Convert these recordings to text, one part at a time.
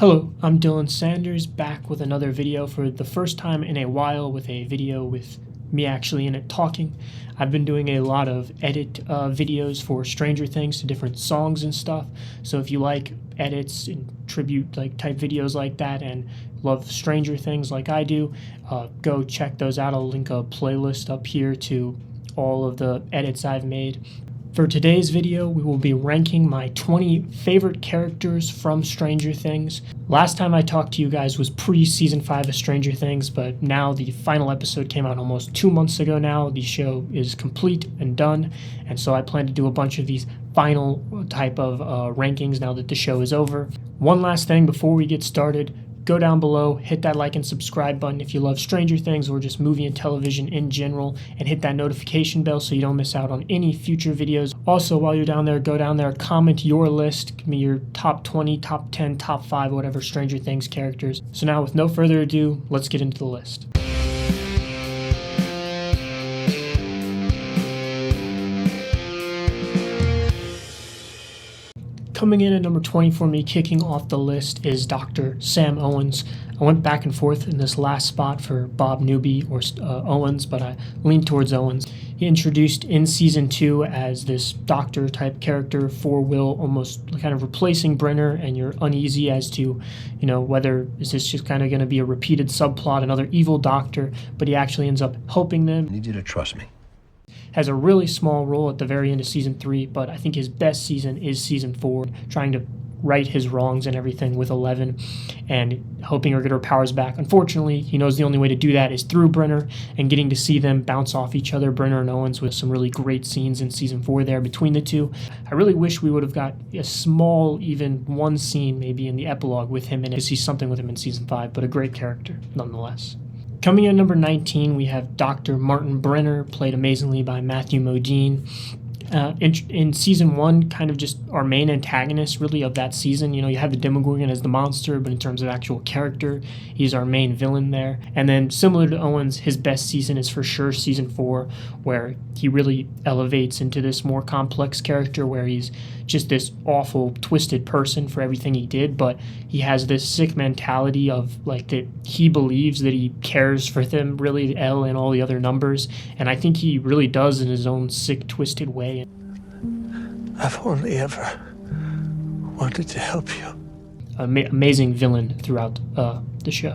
Hello, I'm Dylan Sanders, back with another video for the first time in a while, with a video with me actually in it talking. I've been doing a lot of edit videos for Stranger Things to different songs and stuff, so if you like edits and tribute type videos like that and love Stranger Things like I do, go check those out. I'll link a playlist up here to all of the edits I've made. For today's video, we will be ranking my 20 favorite characters from Stranger Things. Last time I talked to you guys was pre-season 5 of Stranger Things, but now the final episode came out almost 2 months ago now. The show is complete and done, and so I plan to do a bunch of these final type of rankings now that the show is over. One last thing before we get started. Go down below, hit that like and subscribe button if you love Stranger Things or just movie and television in general, and hit that notification bell so you don't miss out on any future videos. Also, while you're down there, go down there, comment your list, give me your top 20, top 10, top 5, whatever Stranger Things characters. So now, with no further ado, let's get into the list. Coming in at number 20 for me, kicking off the list, is Dr. Sam Owens. I went back and forth in this last spot for Bob Newby or Owens, but I leaned towards Owens. He introduced in season 2 as this doctor type character for Will, almost kind of replacing Brenner, and you're uneasy as to, whether is this just kind of going to be a repeated subplot, another evil doctor, but he actually ends up helping them. I need you to trust me. Has a really small role at the very end of season 3, but I think his best season is season 4, trying to right his wrongs and everything with 11 and helping her get her powers back. Unfortunately, he knows the only way to do that is through Brenner, and getting to see them bounce off each other, Brenner and Owens, with some really great scenes in season 4 there between the two. I really wish we would have got a small, even one scene maybe in the epilogue with him in it, to see something with him in season 5, but a great character nonetheless. Coming in at number 19, we have Dr. Martin Brenner, played amazingly by Matthew Modine. In season 1, kind of just our main antagonist, really, of that season. You have the Demogorgon as the monster, but in terms of actual character, he's our main villain there. And then, similar to Owens, his best season is for sure season 4, where he really elevates into this more complex character, where he's just this awful, twisted person for everything he did, but he has this sick mentality of, that he believes that he cares for them, really, Elle and all the other numbers, and I think he really does in his own sick, twisted way. I've only ever wanted to help you. Amazing villain throughout the show.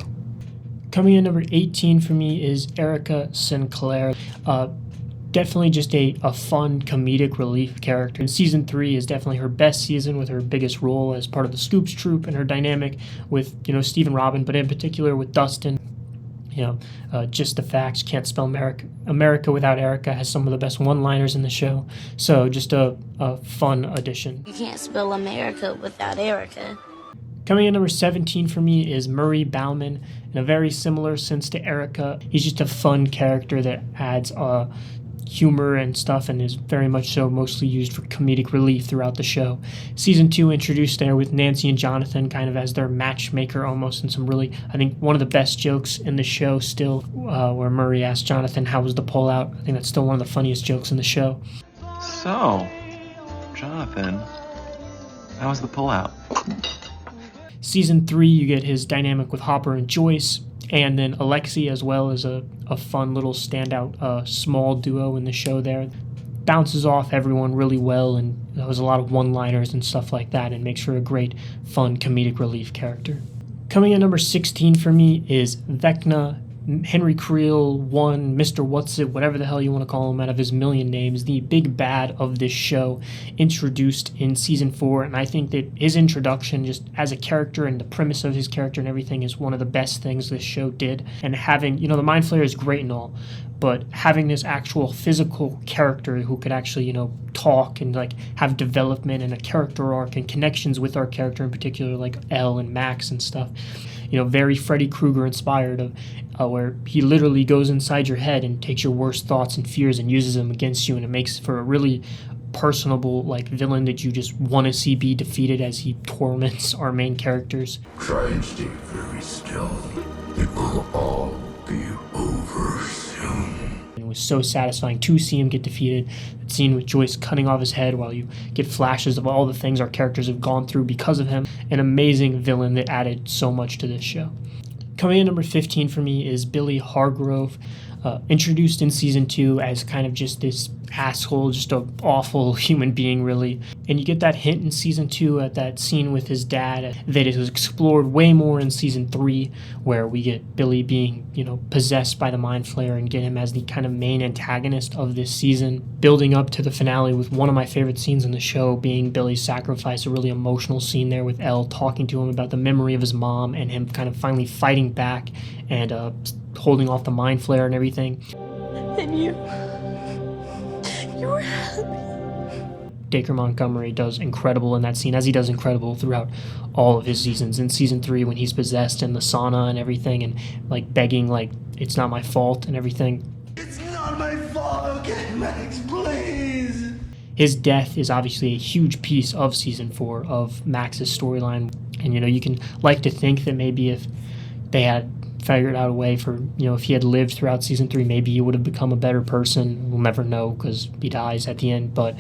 Coming in number 18 for me is Erica Sinclair. Definitely just a fun comedic relief character. And season 3 is definitely her best season, with her biggest role as part of the Scoops troupe and her dynamic with Steve and Robin, but in particular with Dustin. Just the facts, can't spell America without Erica, has some of the best one-liners in the show. So just a fun addition. You can't spell America without Erica. Coming in number 17 for me is Murray Bauman, in a very similar sense to Erica. He's just a fun character that adds humor and stuff, and is very much so mostly used for comedic relief throughout the show. Season 2 introduced there with Nancy and Jonathan kind of as their matchmaker almost, and some really, I think, one of the best jokes in the show still, where Murray asked Jonathan how was the pullout. I think that's still one of the funniest jokes in the show. So, Jonathan, how was the pullout? Season 3, you get his dynamic with Hopper and Joyce, and then Alexi as well as a fun little standout small duo in the show there. Bounces off everyone really well, and there was a lot of one-liners and stuff like that, and makes for a great, fun comedic relief character. Coming in number 16 for me is Vecna, Henry Creel, Mr. Whatsit, whatever the hell you want to call him out of his million names, the big bad of this show, introduced in season 4, and I think that his introduction, just as a character and the premise of his character and everything, is one of the best things this show did. And having, the Mind Flayer is great and all, but having this actual physical character who could actually, talk and have development and a character arc and connections with our character in particular, like Elle and Max and stuff, very Freddy Krueger inspired, of where he literally goes inside your head and takes your worst thoughts and fears and uses them against you, and it makes for a really personable villain that you just want to see be defeated as he torments our main characters. Try and stay very still. It will all be over soon. And was so satisfying to see him get defeated. That scene with Joyce cutting off his head while you get flashes of all the things our characters have gone through because of him. An amazing villain that added so much to this show. Coming in number 15 for me is Billy Hargrove. Introduced in season 2 as kind of just this asshole, just an awful human being, really. And you get that hint in season 2 at that scene with his dad that is explored way more in season 3, where we get Billy being, possessed by the Mind Flayer and get him as the kind of main antagonist of this season, building up to the finale with one of my favorite scenes in the show being Billy's sacrifice, a really emotional scene there with Elle talking to him about the memory of his mom and him kind of finally fighting back and holding off the Mind Flayer and everything. And you were happy. Dacre Montgomery does incredible in that scene, as he does incredible throughout all of his seasons. In season 3, when he's possessed in the sauna and everything, and begging, it's not my fault and everything. It's not my fault, okay, Max, please. His death is obviously a huge piece of season 4 of Max's storyline. And, you can like to think that maybe if they had figured out a way for, if he had lived throughout season 3, maybe he would have become a better person. We'll never know because he dies at the end. But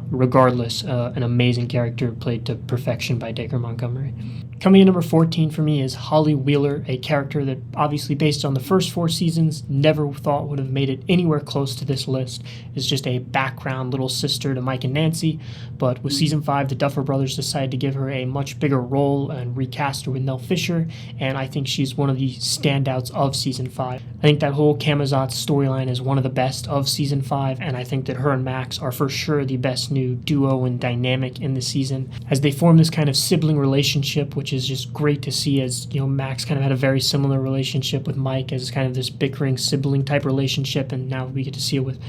regardless, an amazing character played to perfection by Dacre Montgomery. Coming in number 14 for me is Holly Wheeler, a character that obviously based on the first 4 seasons, never thought would have made it anywhere close to this list. Is just a background little sister to Mike and Nancy, but with season 5, the Duffer Brothers decided to give her a much bigger role and recast her with Nell Fisher, and I think she's one of the standouts of season 5. I think that whole Camazotz storyline is one of the best of season 5, and I think that her and Max are for sure the best new duo and dynamic in the season, as they form this kind of sibling relationship, which is just great to see, as Max kind of had a very similar relationship with Mike as kind of this bickering sibling type relationship, and now we get to see it with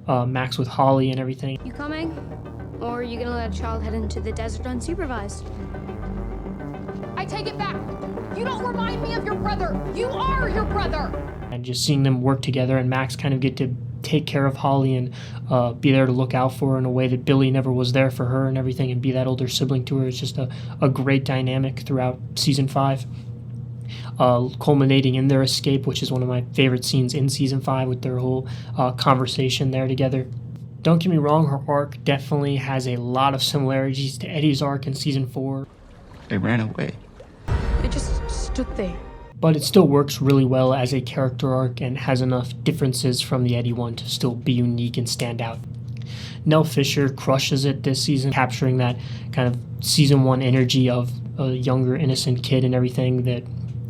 Max with Holly and everything. You coming? Or are you gonna let a child head into the desert unsupervised? I take it back. You don't remind me of your brother. You are your brother. And just seeing them work together and Max kind of get to take care of Holly and be there to look out for her in a way that Billy never was there for her and everything, and be that older sibling to her. It's just a great dynamic throughout season 5. Culminating in their escape, which is one of my favorite scenes in season 5 with their whole conversation there together. Don't get me wrong, her arc definitely has a lot of similarities to Eddie's arc in season 4. They ran away. They just stood there. But it still works really well as a character arc and has enough differences from the Eddie one to still be unique and stand out. Nell Fisher crushes it this season, capturing that kind of season 1 energy of a younger, innocent kid and everything that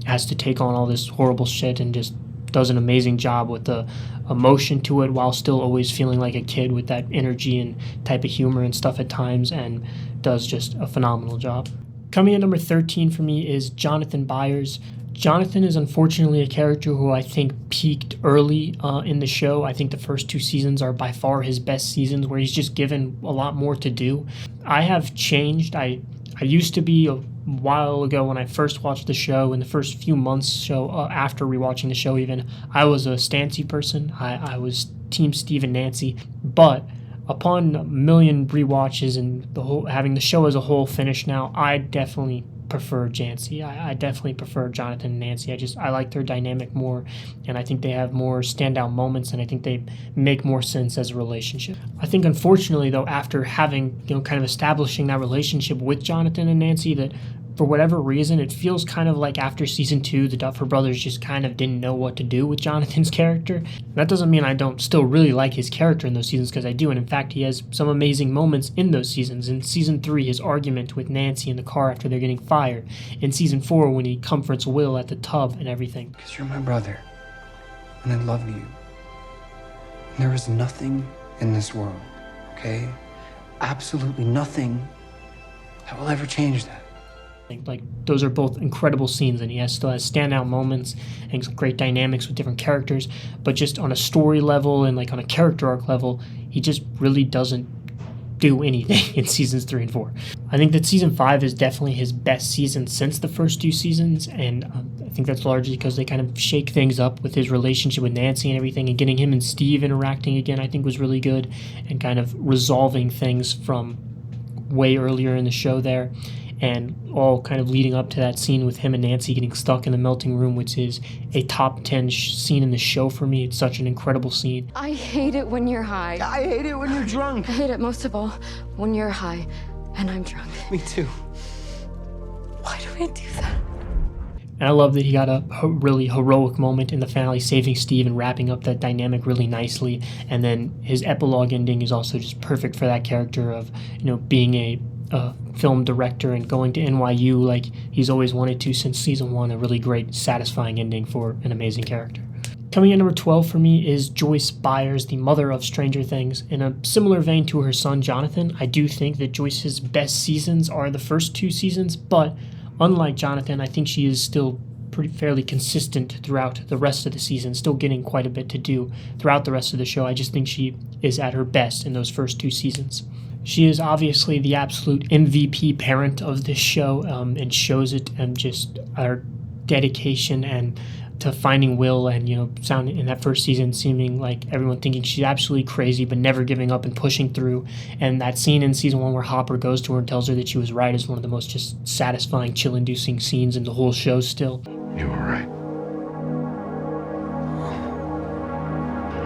has to take on all this horrible shit, and just does an amazing job with the emotion to it while still always feeling like a kid with that energy and type of humor and stuff at times, and does just a phenomenal job. Coming in number 13 for me is Jonathan Byers. Jonathan is unfortunately a character who I think peaked early in the show. I think the first 2 seasons are by far his best seasons, where he's just given a lot more to do. I have changed. I used to be a while ago when I first watched the show, in the first few months after rewatching the show even, I was a Stancy person. I was Team Steve and Nancy. But upon a million rewatches and having the show as a whole finished now, I definitely prefer Jancy. I definitely prefer Jonathan and Nancy. I like their dynamic more, and I think they have more standout moments, and I think they make more sense as a relationship. I think unfortunately though, after having kind of establishing that relationship with Jonathan and Nancy, that for whatever reason, it feels kind of like after season 2, the Duffer Brothers just kind of didn't know what to do with Jonathan's character. That doesn't mean I don't still really like his character in those seasons, because I do, and in fact, he has some amazing moments in those seasons. In season 3, his argument with Nancy in the car after they're getting fired. In season 4, when he comforts Will at the tub and everything. Because you're my brother, and I love you. And there is nothing in this world, okay? Absolutely nothing that will ever change that. Like, those are both incredible scenes, and he still has standout moments and some great dynamics with different characters, but just on a story level and on a character arc level, he just really doesn't do anything in seasons 3 and 4. I think that season 5 is definitely his best season since the first 2 seasons, and I think that's largely because they kind of shake things up with his relationship with Nancy and everything, and getting him and Steve interacting again I think was really good, and kind of resolving things from way earlier in the show there. and all kind of leading up to that scene with him and Nancy getting stuck in the melting room, which is a top 10 scene in the show for me. It's such an incredible scene. I hate it when you're high. I hate it when you're drunk. I hate it most of all when you're high and I'm drunk. Me too. Why do I do that? And I love that he got a really heroic moment in the finale, saving Steve and wrapping up that dynamic really nicely. And then his epilogue ending is also just perfect for that character of, being a film director and going to NYU like he's always wanted to since season 1. A really great, satisfying ending for an amazing character. Coming in number 12 for me is Joyce Byers, the mother of Stranger Things. In a similar vein to her son Jonathan, I do think that Joyce's best seasons are the first 2 seasons, but unlike Jonathan, I think she is still fairly consistent throughout the rest of the season, still getting quite a bit to do throughout the rest of the show. I just think she is at her best in those first 2 seasons. She is obviously the absolute MVP parent of this show, and shows it, and just her dedication and to finding Will, and sound in that first season seeming like everyone thinking she's absolutely crazy but never giving up and pushing through. And that scene in season 1 where Hopper goes to her and tells her that she was right is one of the most just satisfying, chill-inducing scenes in the whole show still. You were right.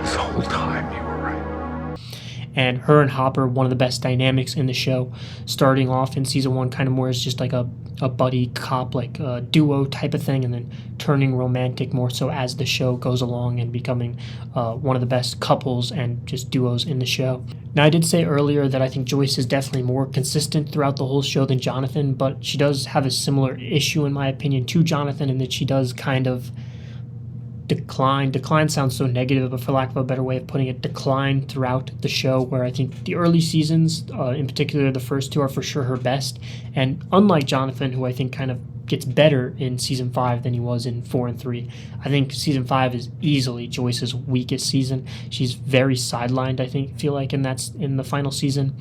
This whole time you were right. And her and Hopper, one of the best dynamics in the show, starting off in season 1 kind of more as just like a buddy cop, like a duo type of thing, and then turning romantic more so as the show goes along and becoming one of the best couples and just duos in the show. Now, I did say earlier that I think Joyce is definitely more consistent throughout the whole show than Jonathan, but she does have a similar issue, in my opinion, to Jonathan, in that she does kind of decline. Decline sounds so negative, but for lack of a better way of putting it, decline throughout the show, where I think the early seasons, in particular the first 2, are for sure her best. And unlike Jonathan, who I think kind of gets better in season 5 than he was in 4 and 3, I think season 5 is easily Joyce's weakest season. She's very sidelined, I feel like, and that's in the final season,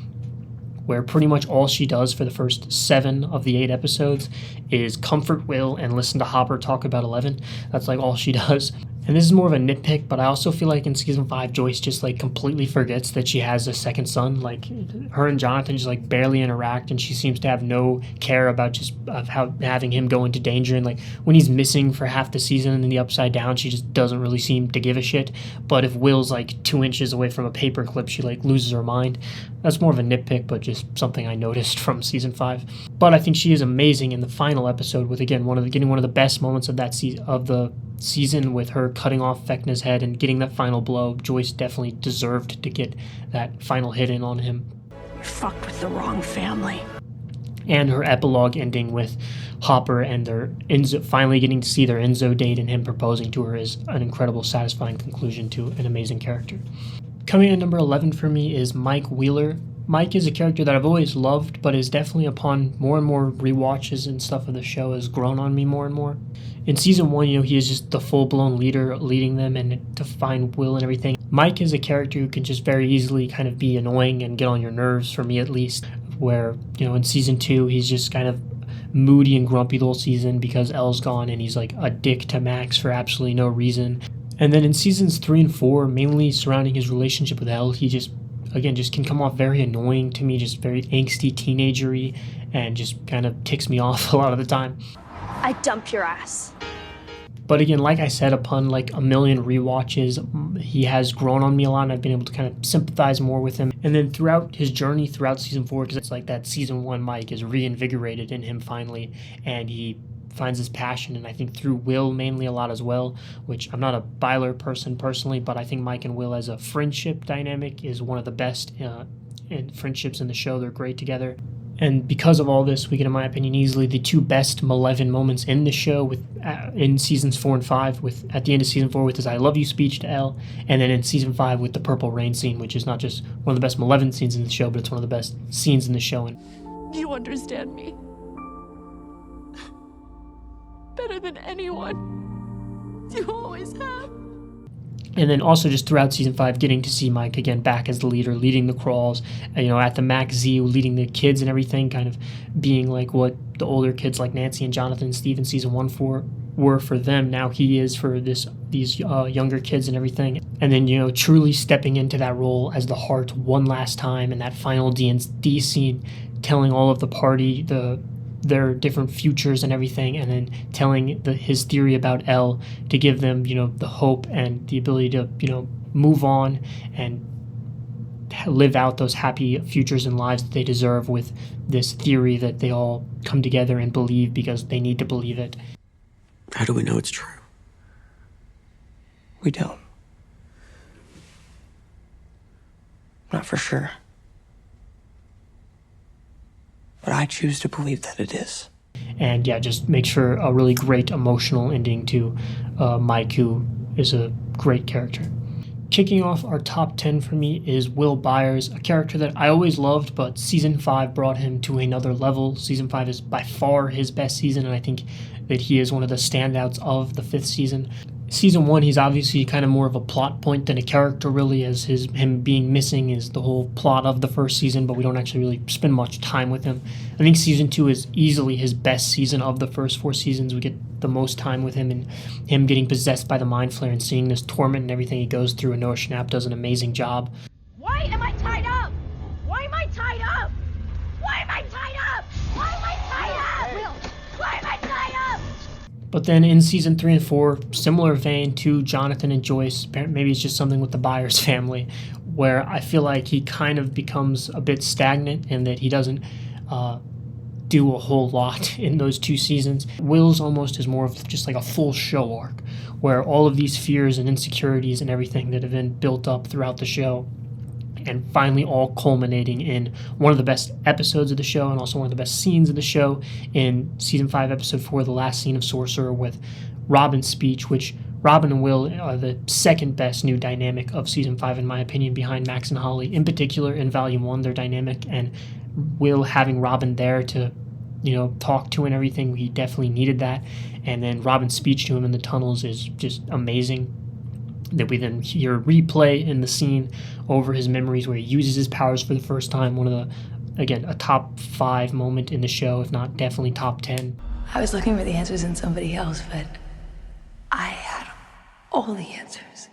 where pretty much all she does for the first 7 of the 8 episodes is comfort Will and listen to Hopper talk about 11. That's like all she does. And this is more of a nitpick, but I also feel like in season 5, Joyce just like completely forgets that she has a second son. Like, her and Jonathan just like barely interact, and she seems to have no care about just of how having him go into danger. And like when he's missing for half the season and then the Upside Down, she just doesn't really seem to give a shit. But if Will's like 2 inches away from a paperclip, she like loses her mind. That's more of a nitpick, but just something I noticed from season 5. But I think she is amazing in the final episode, with again getting one of the best moments of that season with her cutting off Vecna's head and getting that final blow. Joyce definitely deserved to get that final hit in on him. You fucked with the wrong family. And her epilogue ending with Hopper and their Enzo finally getting to see their Enzo date and him proposing to her is an incredible, satisfying conclusion to an amazing character. Coming in number 11 for me is Mike Wheeler. Mike is a character that I've always loved, but is definitely, upon more and more rewatches and stuff of the show, has grown on me more and more. In season 1, he is just the full-blown leader, leading them and to find Will and everything. Mike is a character who can just very easily kind of be annoying and get on your nerves, for me at least, where, in season 2, he's just kind of moody and grumpy the whole season because Elle's gone, and he's like a dick to Max for absolutely no reason. And then in seasons 3 and 4, mainly surrounding his relationship with Elle, he just can come off very annoying to me, just very angsty, teenagery, and just kind of ticks me off a lot of the time. I dump your ass. But again, like I said, upon like a million rewatches, he has grown on me a lot, and I've been able to kind of sympathize more with him. And then throughout his journey, throughout season 4, because it's like that season 1 Mike is reinvigorated in him finally, and he finds his passion, and I think through Will mainly a lot as well, which I'm not a Byler person personally, but I think Mike and Will as a friendship dynamic is one of the best in friendships in the show. They're great together. And because of all this, we get, in my opinion, easily the 2 best Malevolent moments in the show, with in seasons 4 and 5, with at the end of season 4 with his I love you speech to Elle, and then in season 5 with the Purple Rain scene, which is not just one of the best Malevolent scenes in the show, but it's one of the best scenes in the show. And You understand me better than anyone. You always have. And then also just throughout season 5, getting to see Mike again back as the leader, leading the crawls, at the Max Z, leading the kids and everything, kind of being like what the older kids like Nancy and Jonathan and Steve in season 1 were for them. Now he is for these younger kids and everything. And then, truly stepping into that role as the heart one last time, and that final D&D scene, telling all of the party, the their different futures and everything, and then telling his theory about Elle to give them, the hope and the ability to, move on and live out those happy futures and lives that they deserve with this theory that they all come together and believe because they need to believe it. How do we know it's true? We don't. Not for sure. But I choose to believe that it is. And yeah, just makes for a really great emotional ending to Mike, who is a great character. Kicking off our top 10 for me is Will Byers, a character that I always loved, but Season 5 brought him to another level. Season 5 is by far his best season, and I think that he is one of the standouts of the 5th season. Season 1, he's obviously kind of more of a plot point than a character, really, as him being missing is the whole plot of the first season, but we don't actually really spend much time with him. I think Season 2 is easily his best season of the first 4 seasons. We get the most time with him and him getting possessed by the Mind Flayer and seeing this torment and everything he goes through, and Noah Schnapp does an amazing job. Why am I tied up? Why am I tied up? Why am I tied up? Why am I tied up? Will, why am I tied up? But then in Season 3 and 4, similar vein to Jonathan and Joyce, maybe it's just something with the Byers family, where I feel like he kind of becomes a bit stagnant and that he doesn't do a whole lot in those 2 seasons. Will's almost is more of just like a full show arc, where all of these fears and insecurities and everything that have been built up throughout the show and finally all culminating in one of the best episodes of the show and also one of the best scenes of the show in Season 5, Episode 4, the last scene of Sorcerer with Robin's speech, which Robin and Will are the second best new dynamic of Season 5, in my opinion, behind Max and Holly. In particular, in Volume 1, their dynamic, and Will having Robin there to, talk to and everything, he definitely needed that. And then Robin's speech to him in the tunnels is just amazing. That we then hear replay in the scene over his memories where he uses his powers for the first time. One of the, again, a top 5 moment in the show, if not definitely top 10. I was looking for the answers in somebody else, but I had all the answers.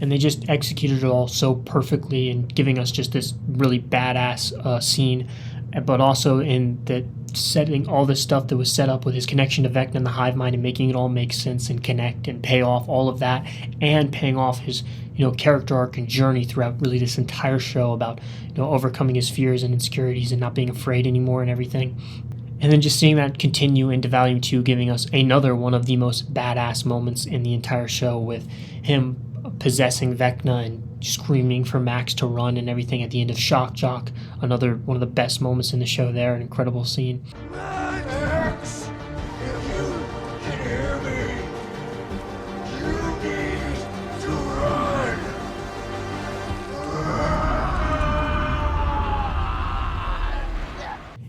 And they just executed it all so perfectly and giving us just this really badass scene, but also in the setting all this stuff that was set up with his connection to Vecna and the hive mind and making it all make sense and connect and pay off all of that, and paying off his character arc and journey throughout really this entire show about overcoming his fears and insecurities and not being afraid anymore and everything. And then just seeing that continue into Volume 2, giving us another one of the most badass moments in the entire show with him possessing Vecna and screaming for Max to run and everything at the end of Shock Jock. Another one of the best moments in the show there, an incredible scene. Max, if you can hear me, you need to run.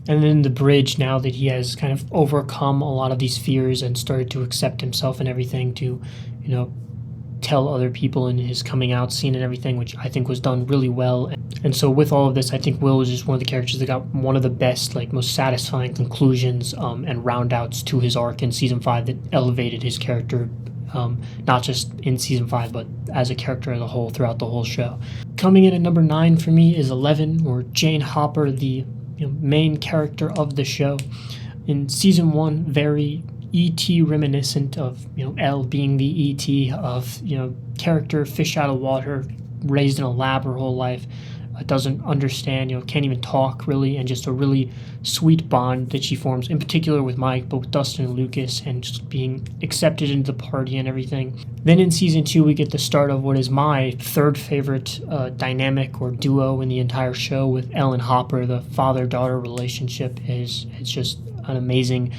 And then the bridge, now that he has kind of overcome a lot of these fears and started to accept himself and everything, to, tell other people in his coming out scene and everything, which I think was done really well. And so with all of this, I think Will is just one of the characters that got one of the best, most satisfying conclusions and roundouts to his arc in Season 5 that elevated his character, not just in Season 5, but as a character as a whole throughout the whole show. Coming in at number 9 for me is 11, or Jane Hopper, the main character of the show. In Season 1, very E.T. reminiscent of, Elle being the E.T. of, character, fish out of water, raised in a lab her whole life, doesn't understand, can't even talk really, and just a really sweet bond that she forms, in particular with Mike, but with Dustin and Lucas, and just being accepted into the party and everything. Then in Season 2, we get the start of what is my third favorite dynamic or duo in the entire show with Elle and Hopper. The father-daughter relationship it's just an amazing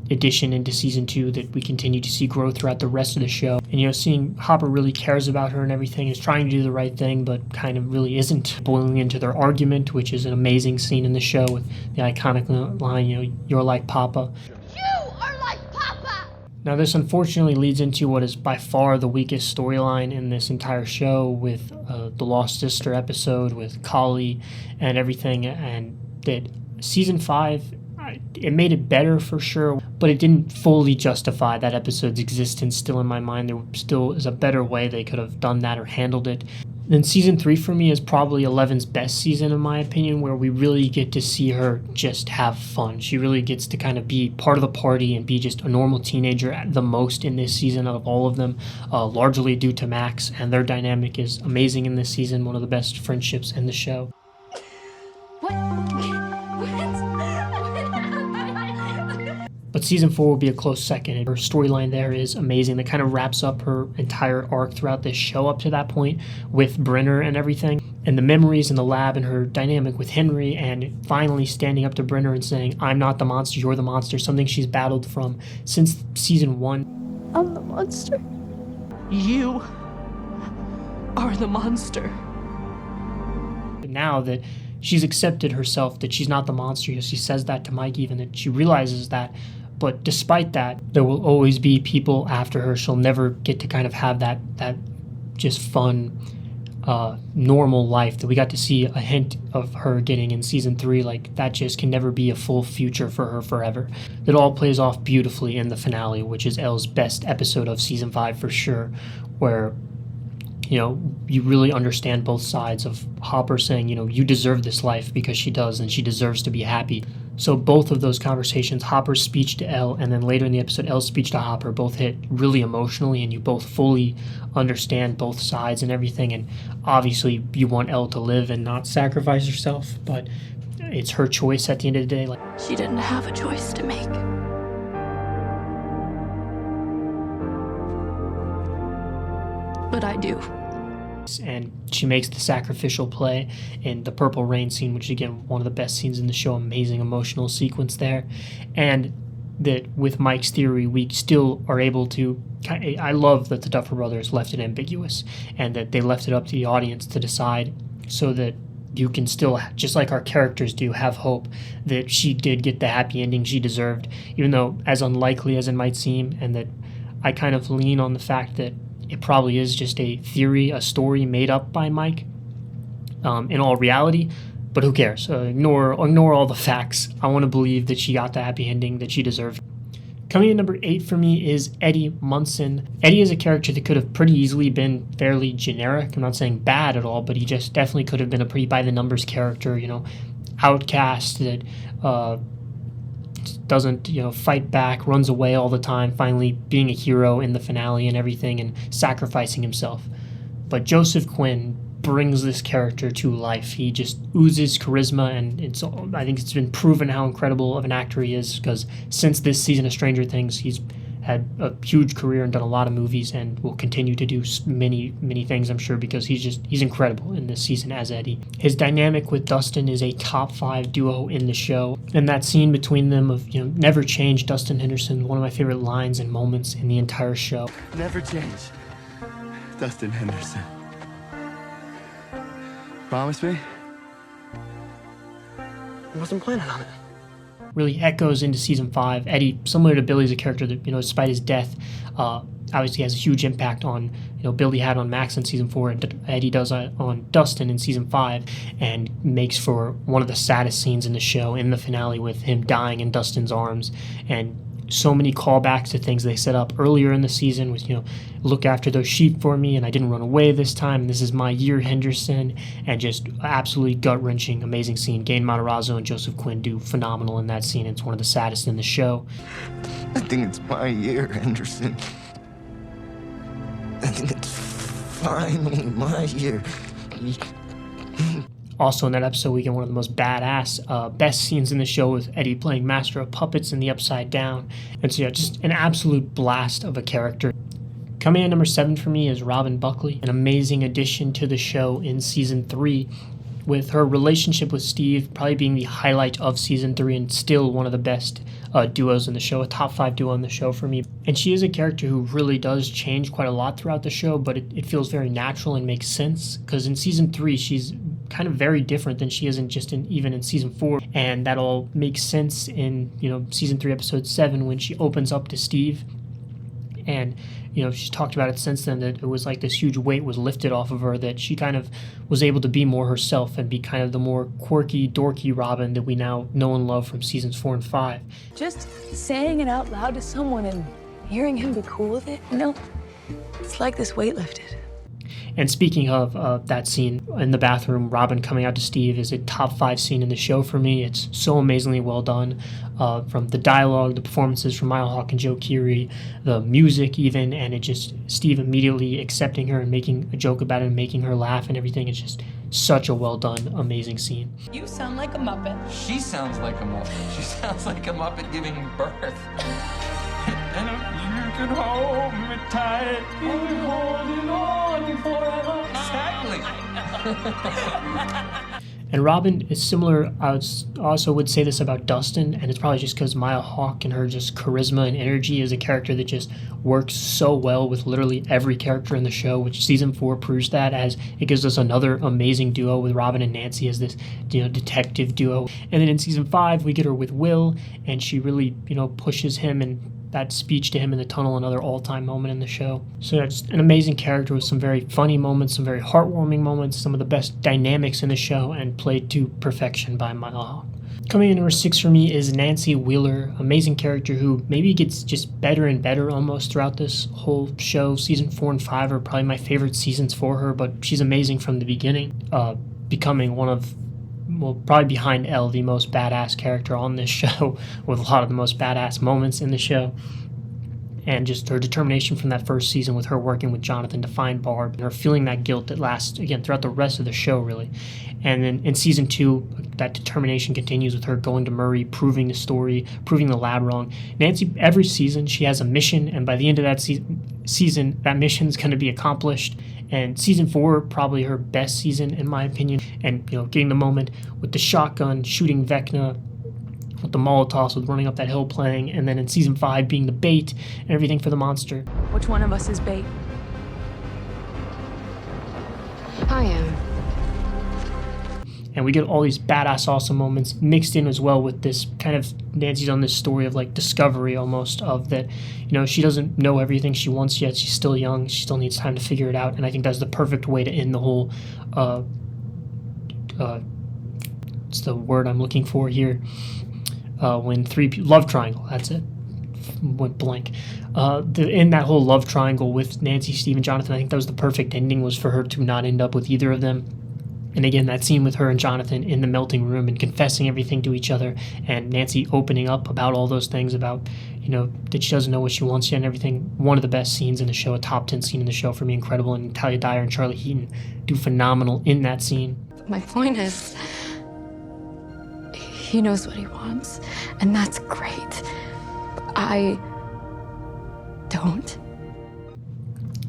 addition into Season 2 that we continue to see grow throughout the rest of the show. And seeing Hopper really cares about her and everything, is trying to do the right thing, but kind of really isn't, boiling into their argument, which is an amazing scene in the show with the iconic line, "You're like Papa." You are like Papa! Now this unfortunately leads into what is by far the weakest storyline in this entire show, with the Lost Sister episode with Kali and everything, and that Season 5, it made it better for sure, but it didn't fully justify that episode's existence still in my mind. There still is a better way they could have done that or handled it. Then season 3 for me is probably Eleven's best season in my opinion, where we really get to see her just have fun. She really gets to kind of be part of the party and be just a normal teenager at the most in this season out of all of them, largely due to Max, and their dynamic is amazing in this season, one of the best friendships in the show. But season 4 will be a close second. Her storyline there is amazing. That kind of wraps up her entire arc throughout this show up to that point with Brenner and everything. And the memories in the lab and her dynamic with Henry, and finally standing up to Brenner and saying, I'm not the monster, you're the monster, something she's battled from since season 1. I'm the monster. You are the monster. Now that she's accepted herself, that she's not the monster, she says that to Mike even, that she realizes that. But despite that, there will always be people after her. She'll never get to kind of have that just fun, normal life that we got to see a hint of her getting in season 3. Like, that just can never be a full future for her forever. It all plays off beautifully in the finale, which is Elle's best episode of season 5 for sure, where, you know, you really understand both sides of Hopper saying, you know, you deserve this life because she does, and she deserves to be happy. So both of those conversations, Hopper's speech to Elle, and then later in the episode, Elle's speech to Hopper, both hit really emotionally, and you both fully understand both sides and everything. And obviously, you want Elle to live and not sacrifice herself, but it's her choice at the end of the day. Like, She didn't have a choice to make. But I do. and she makes the sacrificial play in the Purple Rain scene, which is, again, one of the best scenes in the show. Amazing emotional sequence there. And that with Mike's theory, we still are able to... I love that the Duffer Brothers left it ambiguous, and that they left it up to the audience to decide, so that you can still, just like our characters do, have hope that she did get the happy ending she deserved, even though as unlikely as it might seem, and that I kind of lean on the fact that it probably is just a theory, a story made up by Mike in all reality, but who cares? Ignore all the facts. I want to believe that she got the happy ending that she deserved. Coming in number 8 for me is Eddie Munson. Eddie is a character that could have pretty easily been fairly generic. I'm not saying bad at all, but he just definitely could have been a pretty by-the-numbers character, outcast that doesn't, fight back, runs away all the time, finally being a hero in the finale and everything, and sacrificing himself. But Joseph Quinn brings this character to life. He just oozes charisma, and I think it's been proven how incredible of an actor he is, because since this season of Stranger Things, he's had a huge career and done a lot of movies, and will continue to do many, many things, I'm sure, because he's incredible in this season as Eddie. His dynamic with Dustin is a top 5 duo in the show, and that scene between them of, never change, Dustin Henderson, one of my favorite lines and moments in the entire show. Never change, Dustin Henderson. Promise me? I wasn't planning on it. Really echoes into season 5. Eddie, similar to Billy, is a character that, despite his death, obviously has a huge impact on, Billy had on Max in season 4, and Eddie does on Dustin in season 5, and makes for one of the saddest scenes in the show, in the finale, with him dying in Dustin's arms, and so many callbacks to things they set up earlier in the season with, look after those sheep for me, and I didn't run away this time, and this is my year, Henderson, and just absolutely gut-wrenching, amazing scene. Gain Matarazzo and Joseph Quinn do phenomenal in that scene. It's one of the saddest in the show. I think it's my year, Henderson. I think it's finally my year. Also in that episode, we get one of the most badass, best scenes in the show with Eddie playing Master of Puppets in the Upside Down. And so, just an absolute blast of a character. Coming in number 7 for me is Robin Buckley, an amazing addition to the show in season 3, with her relationship with Steve probably being the highlight of season 3, and still one of the best duos in the show, a top 5 duo in the show for me. And she is a character who really does change quite a lot throughout the show, but it feels very natural and makes sense, because in season 3 she's kind of very different than she is even in season 4, and that all makes sense in season 3 episode 7 when she opens up to Steve. And she's talked about it since then, that it was like this huge weight was lifted off of her, that she kind of was able to be more herself and be kind of the more quirky, dorky Robin that we now know and love from seasons 4 and 5. Just saying it out loud to someone and hearing him be cool with it, it's like this weight lifted. And speaking of that scene in the bathroom, Robin coming out to Steve is a top 5 scene in the show for me. It's so amazingly well done, from the dialogue, the performances from Mile Hawke and Joe Keery, the music even, and it just, Steve immediately accepting her and making a joke about it and making her laugh and everything. It's just such a well done, amazing scene. You sound like a Muppet. She sounds like a Muppet. She sounds like a Muppet giving birth. And you can hold me tight. We'll be holding on forever. Exactly. And Robin is similar. I also would say this about Dustin, and it's probably just because Maya Hawke and her just charisma and energy is a character that just works so well with literally every character in the show, which season 4 proves that, as it gives us another amazing duo with Robin and Nancy as this, detective duo. And then in season 5, we get her with Will, and she really, pushes him, and that speech to him in the tunnel, another all-time moment in the show. So it's an amazing character with some very funny moments, some very heartwarming moments, some of the best dynamics in the show, and played to perfection by Maya Hawke. Coming in number 6 for me is Nancy Wheeler, amazing character who maybe gets just better and better almost throughout this whole show. Season 4 and 5 are probably my favorite seasons for her, but she's amazing from the beginning, becoming one of, probably behind Elle, the most badass character on this show, with a lot of the most badass moments in the show. And just her determination from that first season with her working with Jonathan to find Barb, and her feeling that guilt that lasts, again, throughout the rest of the show, really. And then in season 2, that determination continues with her going to Murray, proving the story, proving the lab wrong. Nancy, every season, she has a mission, and by the end of that season, that mission's going to be accomplished. And season 4, probably her best season, in my opinion. And, getting the moment with the shotgun, shooting Vecna, with the Molotovs, with running up that hill playing, and then in season 5 being the bait and everything for the monster. Which one of us is bait? I am. And we get all these badass awesome moments mixed in as well with this kind of, Nancy's on this story of like discovery almost, of that, she doesn't know everything she wants yet. She's still young. She still needs time to figure it out. And I think that's the perfect way to end the whole, what's the word I'm looking for here? Love triangle, that's it. Went blank. In that whole love triangle with Nancy, Steve, and Jonathan, I think that was the perfect ending, was for her to not end up with either of them. And again, that scene with her and Jonathan in the melting room and confessing everything to each other, and Nancy opening up about all those things about, that she doesn't know what she wants yet and everything. One of the best scenes in the show, a top 10 scene in the show for me, incredible. And Talia Dyer and Charlie Heaton do phenomenal in that scene. My point is, he knows what he wants, and that's great. I don't.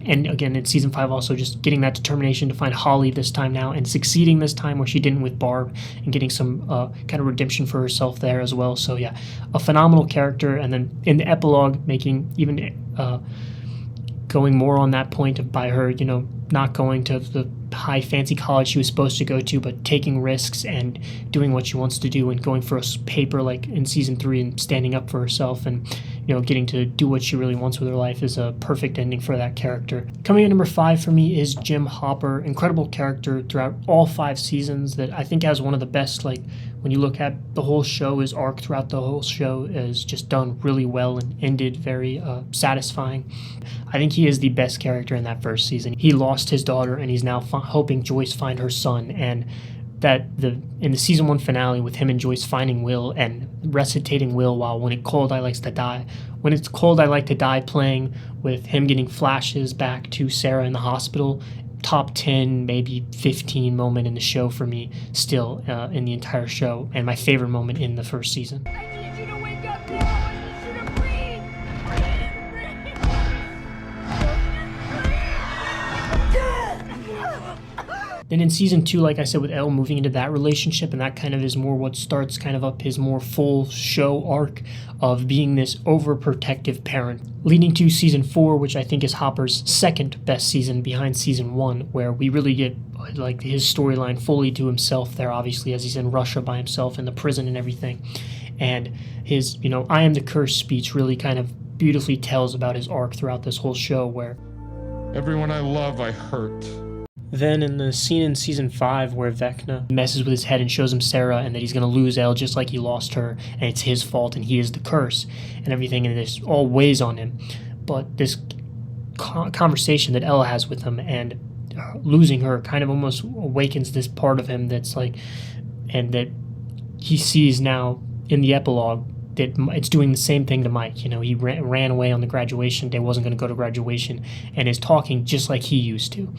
And again, in season 5 also just getting that determination to find Holly this time now, and succeeding this time where she didn't with Barb, and getting some kind of redemption for herself there as well. So yeah, a phenomenal character. And then in the epilogue, making even going more on that point of by her, not going to the high fancy college she was supposed to go to, but taking risks and doing what she wants to do, and going for a paper like in season 3 and standing up for herself, and getting to do what she really wants with her life is a perfect ending for that character. Coming in number 5 for me is Jim Hopper. Incredible character throughout all 5 seasons that I think has one of the best, like when you look at the whole show, his arc throughout the whole show is just done really well and ended very satisfying. I think he is the best character in that first season. He lost his daughter, and he's now helping Joyce find her son, and in the season 1 finale with him and Joyce finding Will and recitating Will while When It's Cold I Like to Die playing, with him getting flashes back to Sarah in the hospital. Top 10, maybe 15 moment in the show for me still, in the entire show, and my favorite moment in the first season. I need you to wake up now. I need you to breathe. Then in season 2, like I said, with Elle moving into that relationship, and that kind of is more what starts kind of up his more full show arc of being this overprotective parent, leading to season 4, which I think is Hopper's second best season behind season 1, where we really get like his storyline fully to himself there, obviously, as he's in Russia by himself in the prison and everything. And his, I am the cursed speech really kind of beautifully tells about his arc throughout this whole show, where everyone I love I hurt. Then in the scene in season 5 where Vecna messes with his head and shows him Sarah, and that he's going to lose Elle just like he lost her, and it's his fault and he is the curse and everything, and this all weighs on him. But this conversation that Elle has with him, and losing her kind of almost awakens this part of him that's like, and that he sees now in the epilogue that it's doing the same thing to Mike. You know, he ran away on the graduation day, wasn't going to go to graduation, and is talking just like he used to.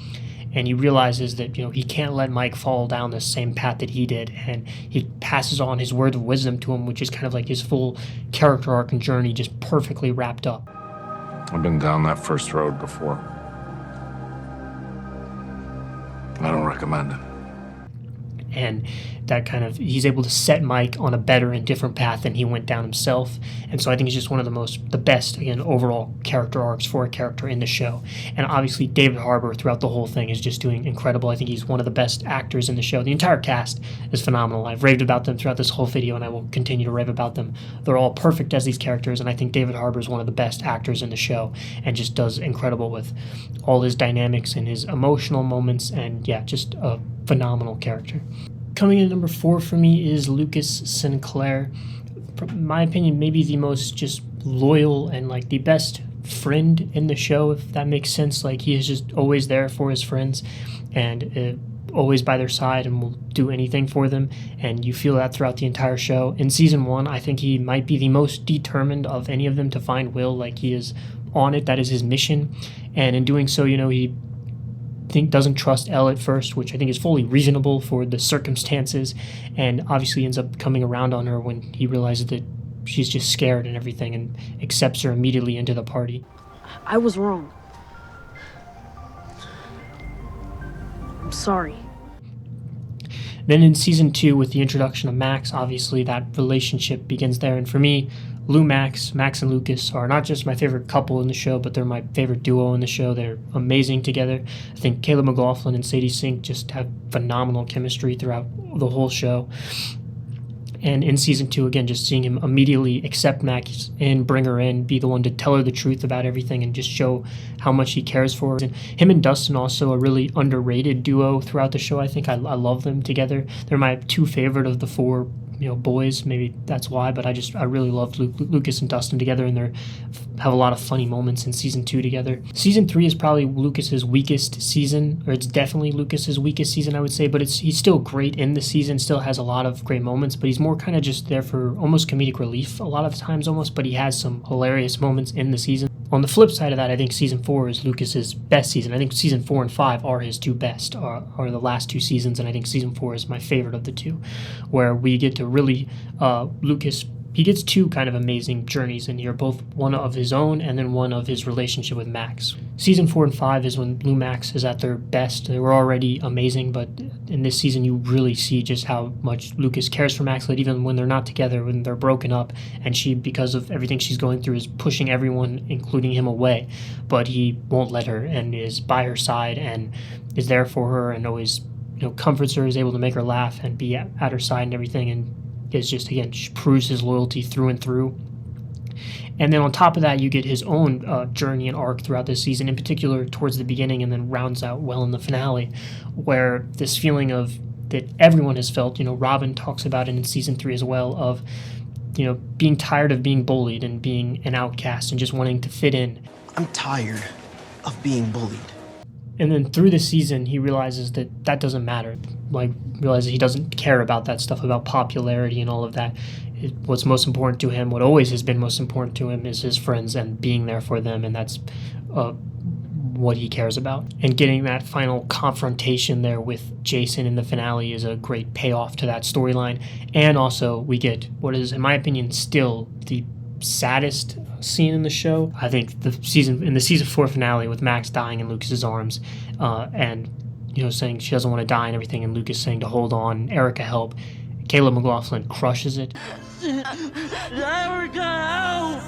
And he realizes that, you know, he can't let Mike fall down the same path that he did, and he passes on his word of wisdom to him, which is kind of like his full character arc and journey just perfectly wrapped up. I've been down that first road before. I don't recommend it. And that kind of, he's able to set Mike on a better and different path than he went down himself. And so I think it's just one of the best, again, overall character arcs for a character in the show. And obviously David Harbour throughout the whole thing is just doing incredible. I think he's one of the best actors in the show. The entire cast is phenomenal. I've raved about them throughout this whole video, and I will continue to rave about them. They're all perfect as these characters, and I think David Harbour is one of the best actors in the show and just does incredible with all his dynamics and his emotional moments, and yeah, just a phenomenal character. Coming in at number 4 for me is Lucas Sinclair. In my opinion, maybe the most just loyal and like the best friend in the show, if that makes sense. Like, he is just always there for his friends and always by their side and will do anything for them, and you feel that throughout the entire show. In season 1, I think he might be the most determined of any of them to find Will. Like, he is on it. That is his mission, and in doing so, you know, he doesn't trust Elle at first, which I think is fully reasonable for the circumstances, and obviously ends up coming around on her when he realizes that she's just scared and everything, and accepts her immediately into the party. I was wrong. I'm sorry. Then in season 2, with the introduction of Max, obviously that relationship begins there, and for me, Max and Lucas are not just my favorite couple in the show, but they're my favorite duo in the show. They're amazing together. I think Caleb McLaughlin and Sadie Sink just have phenomenal chemistry throughout the whole show. And in season 2, again, just seeing him immediately accept Max and bring her in, be the one to tell her the truth about everything and just show how much he cares for her. And him and Dustin also a really underrated duo throughout the show. I think I love them together. They're my 2 favorite of the 4, you know, boys. Maybe that's why, but I really loved Lucas and Dustin together, and they have a lot of funny moments in season 2 together. Season 3 is probably Lucas's weakest season, or it's definitely Lucas's weakest season, I would say, but he's still great in the season, still has a lot of great moments, but he's more kind of just there for almost comedic relief a lot of times almost, but he has some hilarious moments in the season. On the flip side of that, I think season 4 is Lucas's best season. I think season 4 and 5 are his 2 best, are the last 2 seasons, and I think season 4 is my favorite of the 2, where we get to really, Lucas, he gets 2 kind of amazing journeys in here, both one of his own and then one of his relationship with Max. Season 4 and 5 is when Lou Max is at their best. They were already amazing, but in this season you really see just how much Lucas cares for Max, that even when they're not together, when they're broken up, and she, because of everything she's going through, is pushing everyone, including him, away, but he won't let her and is by her side and is there for her and always, you know, comforts her, is able to make her laugh and be at her side and everything, and is just, again, proves his loyalty through and through. And then on top of that, you get his own journey and arc throughout this season, in particular towards the beginning, and then rounds out well in the finale, where this feeling of that everyone has felt, you know, Robin talks about it in season 3 as well, of, you know, being tired of being bullied and being an outcast and just wanting to fit in. I'm tired of being bullied. And then through the season, he realizes that that doesn't matter. Like, realizes he doesn't care about that stuff, about popularity and all of that. What's most important to him, what always has been most important to him, is his friends and being there for them, and that's what he cares about. And getting that final confrontation there with Jason in the finale is a great payoff to that storyline. And also, we get what is, in my opinion, still the saddest scene in the show. I think in the season 4 finale, with Max dying in Lucas's arms, and, you know, saying she doesn't want to die and everything, and Lucas saying to hold on, Erica help. Caleb McLaughlin crushes it. Erica, help!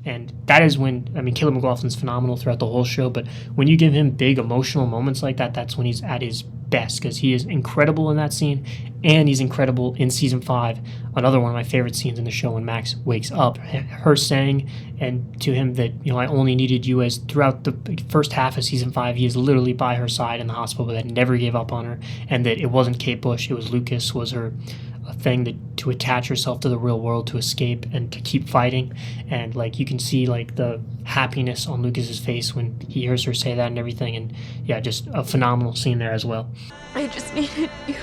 And that is when, I mean, Caleb McLaughlin's phenomenal throughout the whole show, but when you give him big emotional moments like that, that's when he's at his best, because he is incredible in that scene, and he's incredible in season 5. Another one of my favorite scenes in the show, when Max wakes up, her saying and to him that, you know, I only needed you, as throughout the first half of season 5, he is literally by her side in the hospital, but that never gave up on her, and that it wasn't Kate Bush, it was Lucas, was her thing to attach herself to the real world, to escape and to keep fighting. And like, you can see like happiness on Lucas's face when he hears her say that and everything. And yeah, just a phenomenal scene there as well. I just needed you.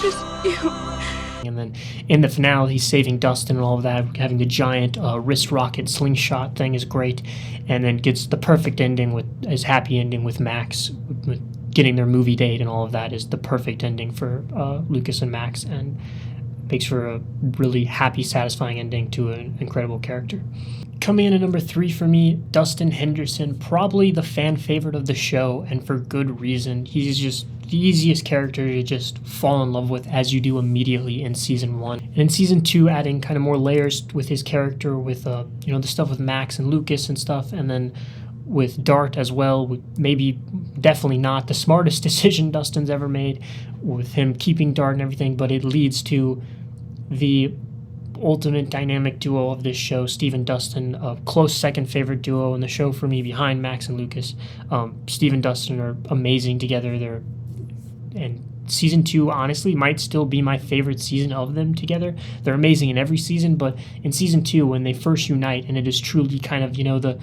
Just you. And then in the finale, he's saving Dustin and all of that, having the giant wrist rocket slingshot thing is great, and then gets the perfect ending with his happy ending with Max, with getting their movie date and all of that is the perfect ending for Lucas and Max, and makes for a really happy, satisfying ending to an incredible character. Coming in at number 3 for me, Dustin Henderson, probably the fan favorite of the show, and for good reason. He's just the easiest character to just fall in love with, as you do immediately in season 1. And in season 2, adding kind of more layers with his character, with the stuff with Max and Lucas and stuff, and then with Dart as well, maybe definitely not the smartest decision Dustin's ever made with him keeping Dart and everything, but it leads to the ultimate dynamic duo of this show, Steve and Dustin, a close second favorite duo in the show for me behind Max and Lucas. Steve and Dustin are amazing together. And season 2 honestly might still be my favorite season of them together. They're amazing in every season, but in season 2 when they first unite, and it is truly kind of the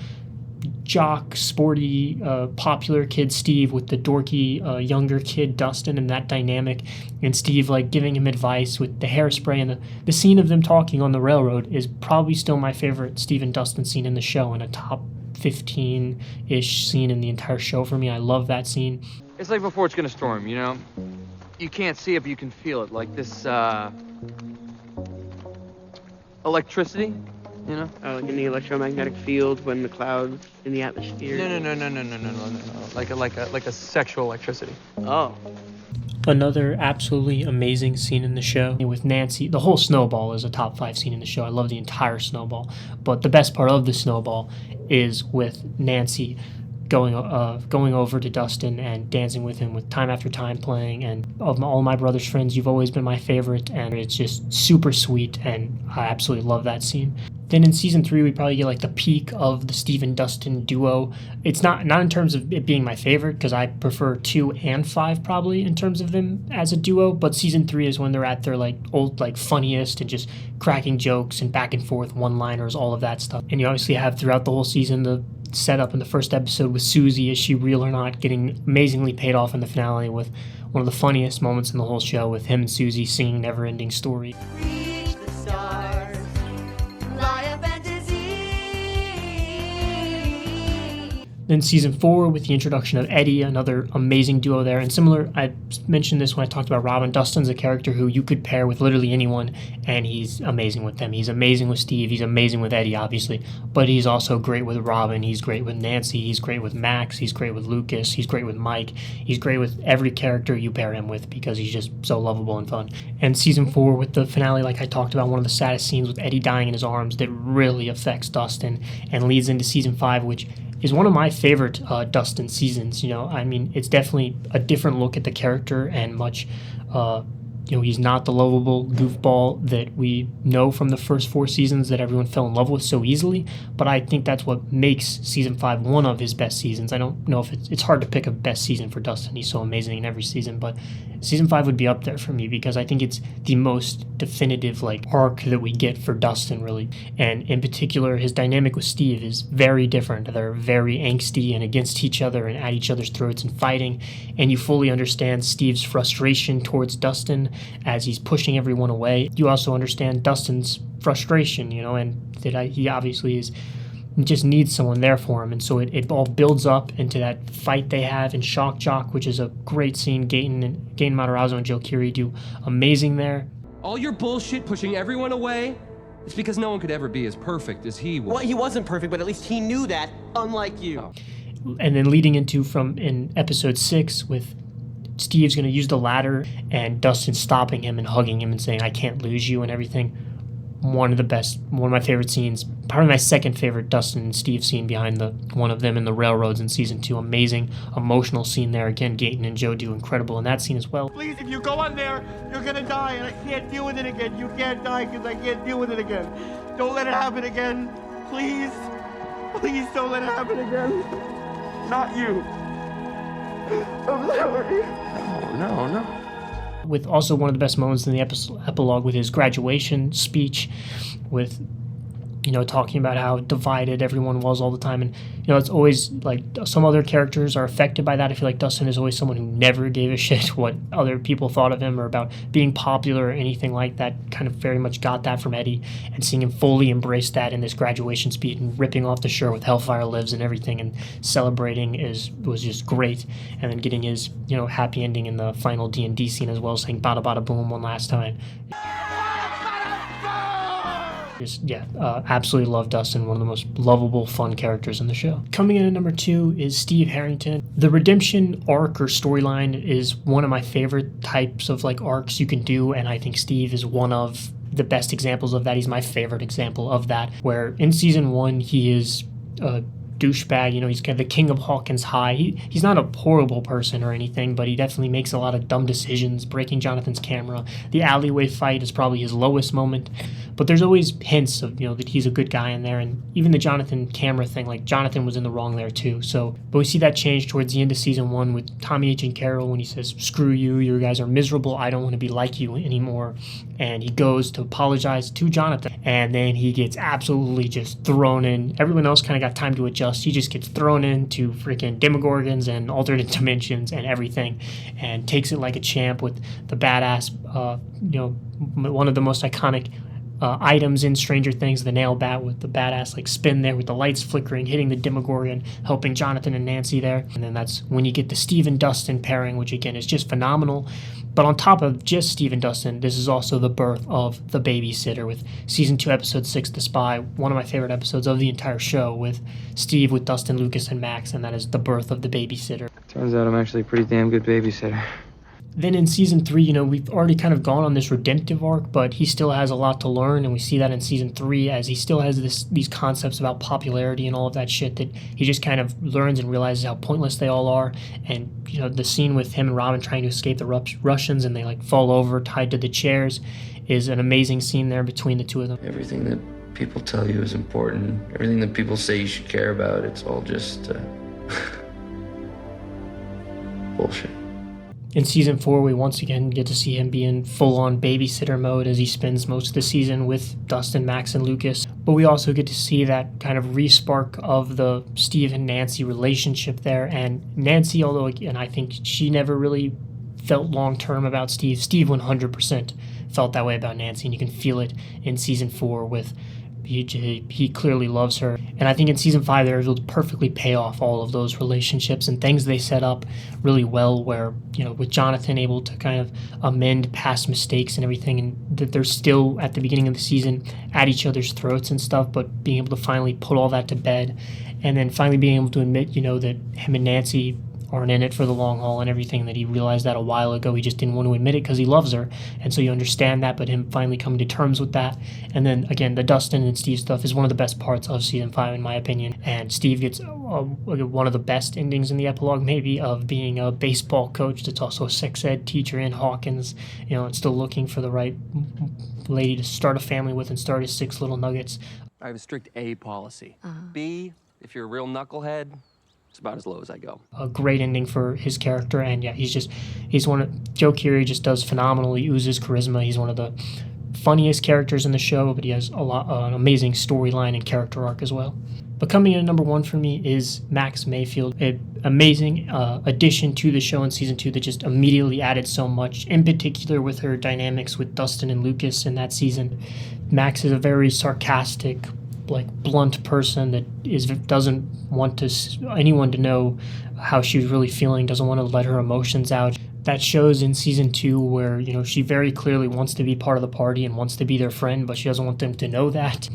jock, sporty, popular kid Steve with the dorky, younger kid Dustin, and that dynamic, and Steve giving him advice with the hairspray, and the scene of them talking on the railroad is probably still my favorite Steve and Dustin scene in the show, and a top 15-ish scene in the entire show for me. I love that scene. It's like before it's gonna storm, You can't see it, but you can feel it, like this electricity. Like in the electromagnetic field when the clouds in the atmosphere. No. Like a sexual electricity. Oh. Another absolutely amazing scene in the show with Nancy. The whole snowball is a top 5 scene in the show. I love the entire snowball. But the best part of the snowball is with Nancy going over to Dustin and dancing with him with Time After Time playing, and of all my brother's friends, you've always been my favorite, and it's just super sweet, and I absolutely love that scene. Then in season 3, we probably get the peak of the Steve and Dustin duo. It's not in terms of it being my favorite, because I prefer 2 and 5 probably in terms of them as a duo, but season 3 is when they're at their old funniest and just cracking jokes and back and forth one-liners, all of that stuff. And you obviously have throughout the whole season the setup in the first episode with Susie, is she real or not, getting amazingly paid off in the finale with one of the funniest moments in the whole show with him and Susie singing Never Ending Story. Then season 4 with the introduction of Eddie, another amazing duo there. And similar, I mentioned this when I talked about Robin. Dustin's a character who you could pair with literally anyone, and he's amazing with them. He's amazing with Steve. He's amazing with Eddie, obviously. But he's also great with Robin. He's great with Nancy. He's great with Max. He's great with Lucas. He's great with Mike. He's great with every character you pair him with, because he's just so lovable and fun. And season 4 with the finale, like I talked about, one of the saddest scenes with Eddie dying in his arms that really affects Dustin and leads into season 5, which is one of my favorite Dustin seasons. It's definitely a different look at the character, and much, he's not the lovable goofball that we know from the first 4 seasons that everyone fell in love with so easily, but I think that's what makes season 5 one of his best seasons. I don't know if it's hard to pick a best season for Dustin. He's so amazing in every season, but season 5 would be up there for me, because I think it's the most definitive arc that we get for Dustin, really. And in particular, his dynamic with Steve is very different. They're very angsty and against each other and at each other's throats and fighting, and you fully understand Steve's frustration towards Dustin as he's pushing everyone away. You also understand Dustin's frustration, and that he obviously just needs someone there for him. And so it all builds up into that fight they have in Shock Jock, which is a great scene. Gaten Matarazzo and Joe Keery do amazing there. All your bullshit pushing everyone away, it's because no one could ever be as perfect as he was. Well, he wasn't perfect, but at least he knew that, unlike you. Oh. And then leading into in episode 6 with Steve's going to use the ladder and Dustin stopping him and hugging him and saying, "I can't lose you," and everything. One of my favorite scenes, probably my second favorite Dustin and Steve scene behind one of them in the railroads in season 2. Amazing, emotional scene there. Again, Gaten and Joe do incredible in that scene as well. Please, if you go on there, you're gonna die, and I can't deal with it again. You can't die because I can't deal with it again. Don't let it happen again. Please. Please don't let it happen again. Not you. I'm sorry. No. With also one of the best moments in the epilogue with his graduation speech, with talking about how divided everyone was all the time. And, it's always like some other characters are affected by that. I feel like Dustin is always someone who never gave a shit what other people thought of him or about being popular or anything like that. Kind of very much got that from Eddie, and seeing him fully embrace that in this graduation speech and ripping off the shirt with Hellfire Lives and everything and celebrating was just great. And then getting his, happy ending in the final D&D scene as well, saying bada bada boom one last time. Absolutely love Dustin, one of the most lovable, fun characters in the show. Coming in at number 2 is Steve Harrington. The redemption arc or storyline is one of my favorite types of arcs you can do, and I think Steve is one of the best examples of that. He's my favorite example of that, where in season 1 he is a douchebag, he's kind of the king of Hawkins High. He's not a horrible person or anything, but he definitely makes a lot of dumb decisions, breaking Jonathan's camera. The alleyway fight is probably his lowest moment, but there's always hints of, that he's a good guy in there. And even the Jonathan camera thing, Jonathan was in the wrong there too. But we see that change towards the end of season 1 with Tommy H. and Carol when he says, screw you, you guys are miserable, I don't want to be like you anymore. And he goes to apologize to Jonathan, and then he gets absolutely just thrown in. Everyone else kind of got time to adjust. He just gets thrown into freaking Demogorgons and alternate dimensions and everything, and takes it like a champ with the badass, one of the most iconic items in Stranger Things, the nail bat with the badass spin there with the lights flickering, hitting the Demogorgon, helping Jonathan and Nancy there. And then that's when you get the Steve and Dustin pairing, which again is just phenomenal. But on top of just Steve and Dustin, this is also the birth of The Babysitter with season 2, episode 6, The Spy, one of my favorite episodes of the entire show, with Steve, with Dustin, Lucas, and Max, and that is the birth of The Babysitter. Turns out I'm actually a pretty damn good babysitter. Then in season 3, we've already kind of gone on this redemptive arc, but he still has a lot to learn, and we see that in season 3 as he still has these concepts about popularity and all of that shit that he just kind of learns and realizes how pointless they all are. And, the scene with him and Robin trying to escape the Russians and they fall over tied to the chairs is an amazing scene there between the two of them. Everything that people tell you is important. Everything that people say you should care about, it's all just bullshit. In season 4, we once again get to see him be in full-on babysitter mode as he spends most of the season with Dustin, Max, and Lucas. But we also get to see that kind of re-spark of the Steve and Nancy relationship there. And Nancy, although again, I think she never really felt long-term about Steve. Steve 100% felt that way about Nancy, and you can feel it in season 4 with he clearly loves her. And I think in season 5 they're able to perfectly pay off all of those relationships and things they set up really well, where with Jonathan able to kind of amend past mistakes and everything, and that they're still at the beginning of the season at each other's throats and stuff, but being able to finally put all that to bed, and then finally being able to admit that him and Nancy aren't in it for the long haul and everything, that he realized that a while ago. He just didn't want to admit it because he loves her, and so you understand that, but him finally coming to terms with that. And then again, the Dustin and Steve stuff is one of the best parts of season 5 in my opinion, and Steve gets one of the best endings in the epilogue maybe, of being a baseball coach that's also a sex ed teacher in Hawkins, and still looking for the right lady to start a family with and start his 6 little nuggets. I have a strict A policy. B, if you're a real knucklehead, it's about as low as I go. A great ending for his character, and yeah, he's one of, Joe Keery just does phenomenal. He oozes charisma. He's one of the funniest characters in the show, but he has an amazing storyline and character arc as well. But coming in at number 1 for me is Max Mayfield. An amazing addition to the show in season 2 that just immediately added so much, in particular with her dynamics with Dustin and Lucas in that season. Max is a very sarcastic, blunt person that doesn't want anyone to know how she's really feeling, doesn't want to let her emotions out. That shows in season 2 where, she very clearly wants to be part of the party and wants to be their friend, but she doesn't want them to know that.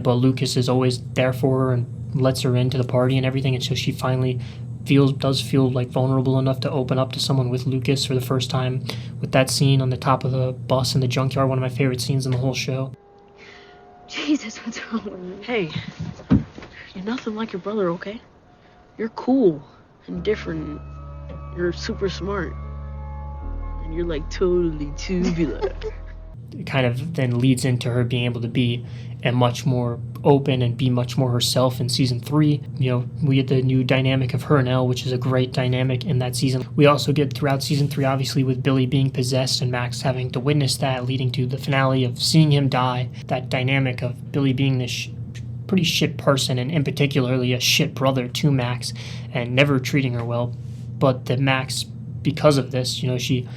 But Lucas is always there for her and lets her into the party and everything, and so she finally does feel vulnerable enough to open up to someone with Lucas for the first time, with that scene on the top of the bus in the junkyard, one of my favorite scenes in the whole show. Jesus, what's wrong with you? Hey, you're nothing like your brother, okay? You're cool and different. You're super smart. And you're totally tubular. It kind of then leads into her being able to be a much more open and be much more herself in season 3. We get the new dynamic of her and Elle, which is a great dynamic in that season. We also get throughout season 3, obviously, with Billy being possessed and Max having to witness that, leading to the finale of seeing him die. That dynamic of Billy being this pretty shit person, and particularly a shit brother to Max, and never treating her well. But that Max, because of this, you know, she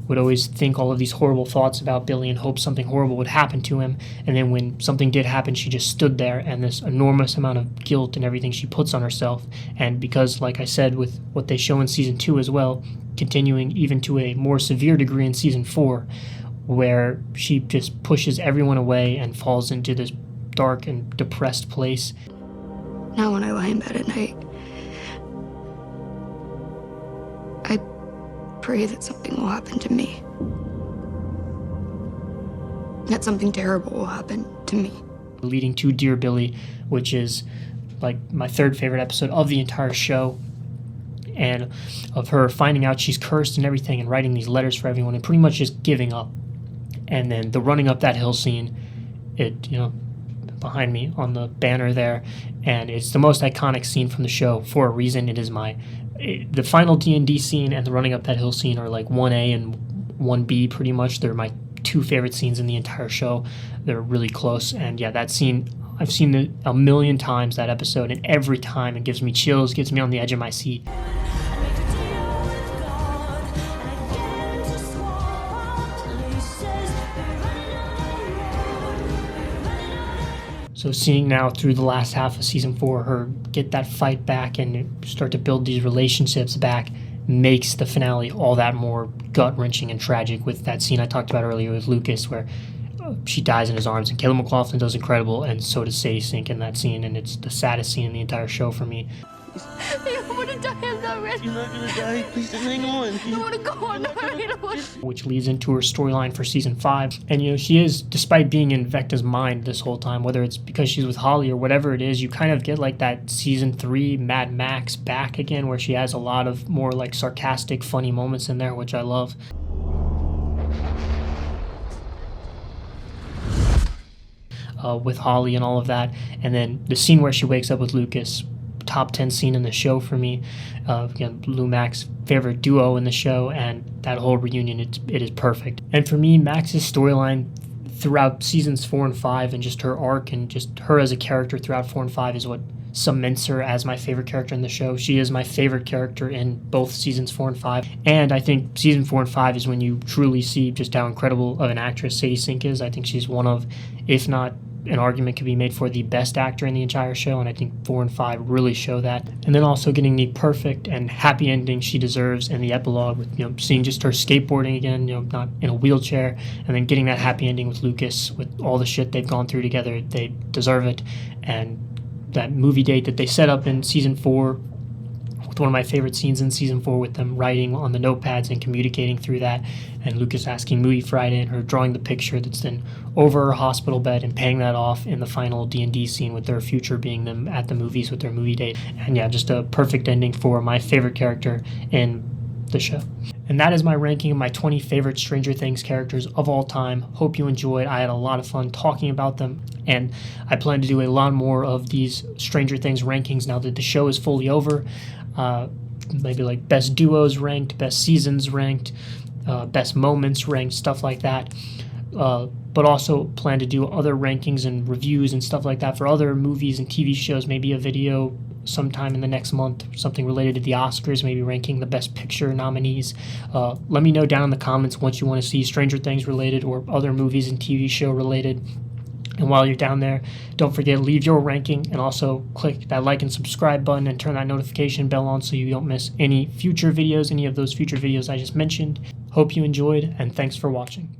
would always think all of these horrible thoughts about Billy and hope something horrible would happen to him. And then when something did happen, she just stood there, and this enormous amount of guilt and everything she puts on herself. And because, like I said, with what they show in season 2 as well, continuing even to a more severe degree in season 4, where she just pushes everyone away and falls into this dark and depressed place. Now when I lie in bed at night, I pray that something will happen to me. That something terrible will happen to me. Leading to Dear Billy, which is like my 3rd favorite episode of the entire show, and of her finding out she's cursed and everything and writing these letters for everyone and pretty much just giving up. And then the running up that hill scene, it, you know, behind me on the banner there, and it's the most iconic scene from the show for a reason. It is the final D&D scene and the running up that hill scene are like 1A and 1B pretty much. They're my 2 favorite scenes in the entire show. They're really close, and yeah, that scene, I've seen it a million times, that episode, and every time it gives me chills, gets me on the edge of my seat. So seeing now through the last half of season 4, her get that fight back and start to build these relationships back makes the finale all that more gut-wrenching and tragic, with that scene I talked about earlier with Lucas where she dies in his arms, and Caleb McLaughlin does incredible, and so does Sadie Sink in that scene, and it's the saddest scene in the entire show for me. I don't want to die. I'm not ready. You're not gonna die. Please just hang on. I want to go on. I don't want to. Which leads into her storyline for season 5. And, you know, she is, despite being in Vecna's mind this whole time, whether it's because she's with Holly or whatever it is, you kind of get like that season 3 Mad Max back again, where she has a lot of more like sarcastic, funny moments in there, which I love. With Holly and all of that. And then the scene where she wakes up with Lucas, top 10 scene in the show for me. Again, Lou Max favorite duo in the show, and that whole reunion, it is perfect. And for me, Max's storyline throughout seasons 4 and 5, and just her arc and just her as a character throughout 4 and 5 is what cements her as my favorite character in the show. She is my favorite character in both seasons 4 and 5. And I think season 4 and 5 is when you truly see just how incredible of an actress Sadie Sink is. I think she's one of, if not, an argument could be made for the best actor in the entire show, and I think 4 and 5 really show that. And then also getting the perfect and happy ending she deserves in the epilogue, with, you know, seeing just her skateboarding again, you know, not in a wheelchair, and then getting that happy ending with Lucas, with all the shit they've gone through together. They deserve it. And that movie date that they set up in season 4, with one of my favorite scenes in season 4, with them writing on the notepads and communicating through that, and Lucas asking Movie Friday and her drawing the picture that's then over her hospital bed and paying that off in the final D&D scene, with their future being them at the movies with their movie date. And yeah, just a perfect ending for my favorite character in the show. And that is my ranking of my 20 favorite Stranger Things characters of all time. Hope you enjoyed. I had a lot of fun talking about them, and I plan to do a lot more of these Stranger Things rankings now that the show is fully over. Maybe like best duos ranked, best seasons ranked, best moments ranked, stuff like that. But also plan to do other rankings and reviews and stuff like that for other movies and TV shows. Maybe a video sometime in the next month, something related to the Oscars, maybe ranking the Best Picture nominees. Let me know down in the comments what you want to see Stranger Things related or other movies and TV show related. And while you're down there, don't forget, leave your ranking, and also click that like and subscribe button and turn that notification bell on so you don't miss any future videos, any of those future videos I just mentioned. Hope you enjoyed, and thanks for watching.